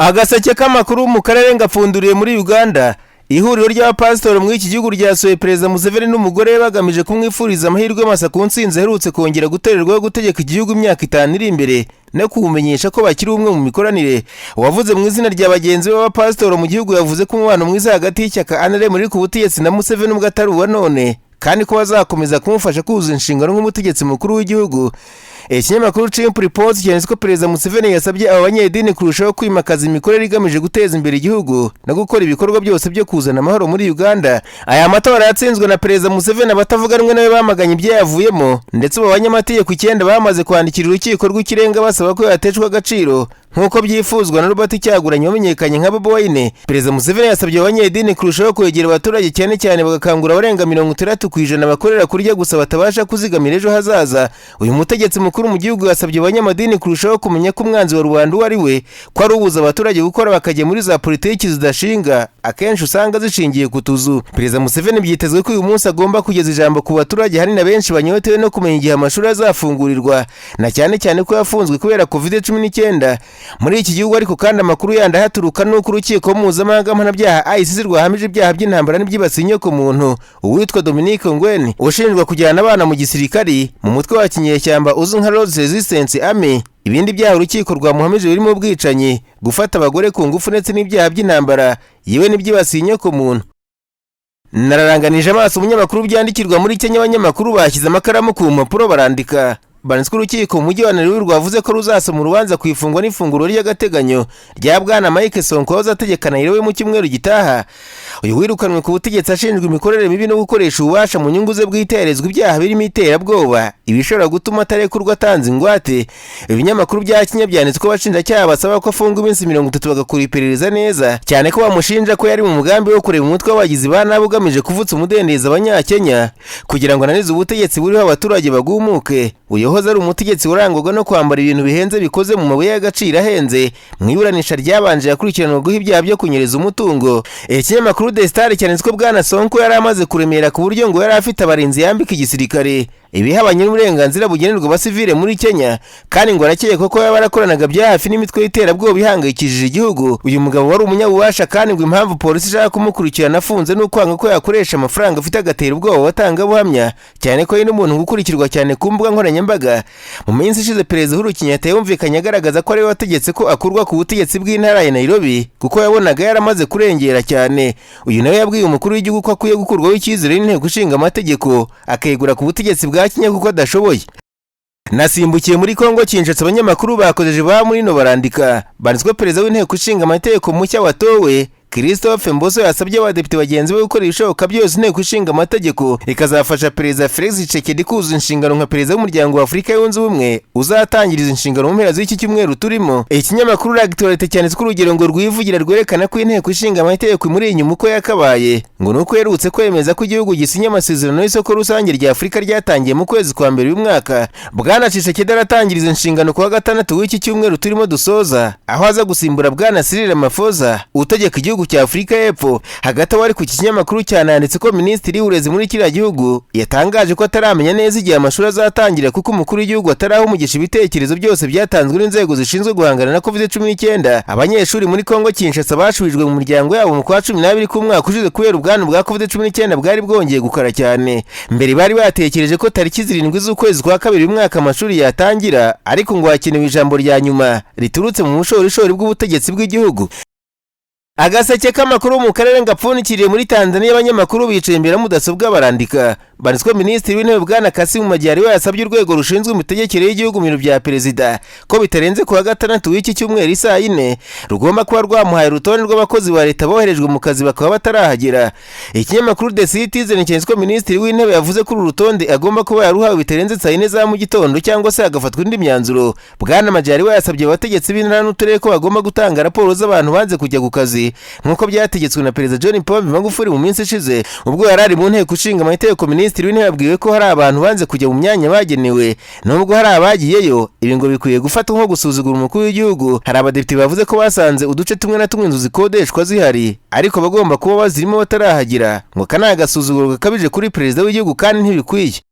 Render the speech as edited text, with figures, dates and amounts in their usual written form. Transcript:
Agaseke k'amakuru mu karere ngapfunduriye muri Uganda. Ihuriro ry'abapasitori mu iki gihugu ryasuye Perezida Museveni n'umugore bagamije kumwifuriza amahirwe masa ku ntsinzi aherutse kongera gutererwaho gutegeka igihugu imyaka 5 iri imbere no kubumenyesha ko bakiri umwe mu mikoranire. Wavuze mu izina rya bagenzi b'abapasitori mu gihugu yavuze ko umubano mwiza hagati y'ishyaka NRM muri ku butegetsi na Museveni ubwo atari uwa none kandi ko bazakomeza kumufasha kuzuza inshingano nk'umutegetsi mukuru w'igihugu. Ikinyamakuru Chimp Report cyanditse ko Perezida Museveni yasabye abanyedini kurushaho kwimakaza imikorere igamije guteza imbere igihugu no gukora ibikorwa byose byo kuzana amahoro muri Uganda. Aya matora yatsinzwe na Perezida Museveni abatavuga rumwe nawe bamaganye ibyo yavuyemo, ndetse abanyamategeko 9 bamaze kwandikira urukiko rw'ikirenga basaba ko yateshwa agaciro nkuko byifuzwa na Robert Kyagulanyi wamenyekanye nka Bobi Wine. Perezida Museveni yasabye abanyedini kurushaho kwegera abaturage cyane cyane bagakangura abarenga 30% bakorera kurya gusa batabasha kuzigamira ejo hazaza. Uyu mutegetsi mukuru mu gihugu yasabye abanyamadini kurushaho kumenya ko umwanzi wa rubanda wari we, ko ari ubuza abaturage gukora bakajya muri za politiki zidashinga akenshi usanga zishingiye ku tuzu. Perezida Museveni byitezwe ko uyu munsi agomba kugeza ijambo ku baturage, hari na benshi banyotewe no kumenya igihe amashuri azafungurirwa, na cyane cyane ko yafunzwe kubera COVID-19 muri iki gihugu. Ariko kandi amakuru yandi haturuka nuko urukiko mpuzamahanga mpanabyaha ICC rwahamije ibyaha by'intambara n'ibyibasiye inyokomuntu uwitwa Dominic Ongwen ushinjwa kujyana abana mu gisirikari mu mutwe wa kinyeshyamba uzwi nka Lord's Resistance Army. Ibindi byaha urukiko rwamuhamije birimo ubwicanyi, gufata abagore ku ngufu ndetse n'ibyaha by'intambara yewe n'ibyibasiye inyokomuntu. Nararanganije amaso umunyamakuru byandikirwa muri Kenya. Abanyamakuru bashyize amakaramu ku mpapuro barandika. Banitswe urukiko mu mujyi wa Nairobi rwavuze ko ruzasoma urubanza ku ifungwa n'ifunguro ry'agateganyo rya Bwana Mike Sonko wazategeka Nairobi mu cyumweru gitaha. Uyu wirukanwe ku butegetsi ashinjwa imikorere mibi no gukoresha ububasha mu nyungu ze bw'iterezwa ibyaha birimo iterabwoba ibishobora gutuma atarekurwa atanze ingwate. Ibinyamakuru bya Kenya byanditse ko abashinjacyaha basaba ko afungwa iminsi 30 bagakora iperereza neza, cyane ko bamushinja ko yari mu mugambi wo kureba umutwe w'abagizi ba nabi ugamije kuvutsa umudendezo abanyakenya kugira ngo ananize ubutegetsi buriho abaturage bagumuke. Uyohoza ari umutegetsi urangwaga no kwambara ibintu bihenze bikoze mu mabuye y'agaciro ahenze. Mu iburanisha ryabanje yakurikiranwe guha ibyaha byo kunyereza umutungo. Ikinyamakuru The Star cyanditse ko Bwana Sonko yari amaze kuremera ku buryo ngo yari afite abarinzi yambika igisirikare ibihabanye n'uburenganzira bugenerwa abasivile muri Kenya, kandi ngo arakekwa ko yaba arakoranaga bya hafi n'imitwe y'iterabwoba ihangayikishije igihugu. Uyu mugabo wari umunyabubasha, kandi ngo impamvu polisi ishaka kumukurikirana afunze n'ukwanga ko yakoresha amafaranga afite agatera ubwoba watanga buhamya, cyane ko yari n'umuntu gukurikirwa cyane ku mbuga nkoranyambaga. Mu minsi ishize Perezida Uhuru Kenyatta yumvikanye agaragaza ko ari we wategetse ko akurwa ku butegetsi bw'intara ya Nairobi kuko yabonaga yaramaze kurengera cyane. Uyu nawe yabwiye umukuru w'igihugu ko akwiye gukurwaho icyizere n'inteko ishinga amategeko akegura ku butegetsi bwa Kenya kuko adashoboye. Nasimbukiye muri Kongo Kinshasa. Abanyamakuru bakojeje ba muri no barandika. Banditswe Perezida w'inteko ishinga amategeko mushya watowe Christophe Mboso yasabye abadepite bagenzi be gukora ibishoboka byose inteko ishinga amategeko ikazafasha Perezida Felix Tshisekedi kuzuza inshingano nka Perezida w'umuryango wa Afurika yunze ubumwe uzatangiriza inshingano mu mpera z'iki cyumweru turimo. Ikinyamakuru L'actualité cyanditse ko urugero ngo rwivugira rwerekana ko inteko ishinga amategeko muri inyuma uko yakabaye ngo nuko yerutse kwemeza ko igihugu gisinya amasezerano y'isoko rusange rya Afurika ryatangiye mu kwezi kwa mbere uyu mwaka. Bwana Tshisekedi aratangiriza inshingano ku wa gatandatu w'iki cyumweru turimo dusoza, aho aza gusimbura Bwana Cyril Ramaphosa utegeka igihugu cya Afurika y'Epfo. Hagati wari ku kinyamakuru cyananditse ko Minisitiri w'Uburezi muri kiriya gihugu yatangaje ko ataramenya neza igihe amashuri azatangira kuko umukuru w'igihugu ataraho umugisha ibitekerezo byose byatanzwe n'inzego zishinzwe guhangana na COVID-19. Abanyeshuri muri Kongo Kinshasa bashubijwe mu muryango yabo mu kwa 12 k'umwaka ushize kubera ubwandu bwa COVID-19 bwari bwongeye gukara cyane. Mbere bari batekereje ko tariki 7 z'ukwezi kwa kabiri umwaka amashuri yatangira, ariko ngo hakenewe ijambo rya nyuma riturutse mu bushorishori bw'ubutegetsi bw'igihugu. Agaseke k'amakuru mu karere ngapfunikiriye muri Tanzania. Abanyamakuru bicaye imbere mudasobwa barandika. Banditswe Minisitiri w'Intebe Bwana Kassim Majaliwa yasabye urwego rushinzwe imitegekere y'igihugu mu biro bya Perezida ko bitarenze ku wa gatandatu w'iki cyumweru saa 4 rugomba kuba rwamuhaye urutonde rw'abakozi ba leta boherejwe mu kazi bakaba batarahagera. Ikinyamakuru The Citizen cyanditswe ko Minisitiri w'Intebe yavuze ko uru rutonde agomba kuba yaruhawe bitarenze saa 4 za mu gitondo cyangwa se agafatwa indi myanzuro. Bwana Majaliwa yasabye abategetsi b'intara n'uturere ko bagomba gutanga raporo z'abantu banze kujya ku kazi nkuko byategetswe na Perezida John Pombe Magufuli mu minsi ishize ubwo yarari mu nteko ishinga amategeko. Minisitiri w'Intebe yabwiwe ko hari abantu banze kujya mu myanya bagenewe, nubwo hari abagiyeyo. Ibi ngo bikwiye gufata nko gusuzugura umukuru w'igihugu. Hari abadepite bavuze ko basanze uduce tumwe na tumwe inzu zikodeshwa zihari, ariko bagomba kuba bazirimo batarahagira. Ngo kana agasuzuguro gakabije kuri Perezida w'igihugu kandi ntibikwiye.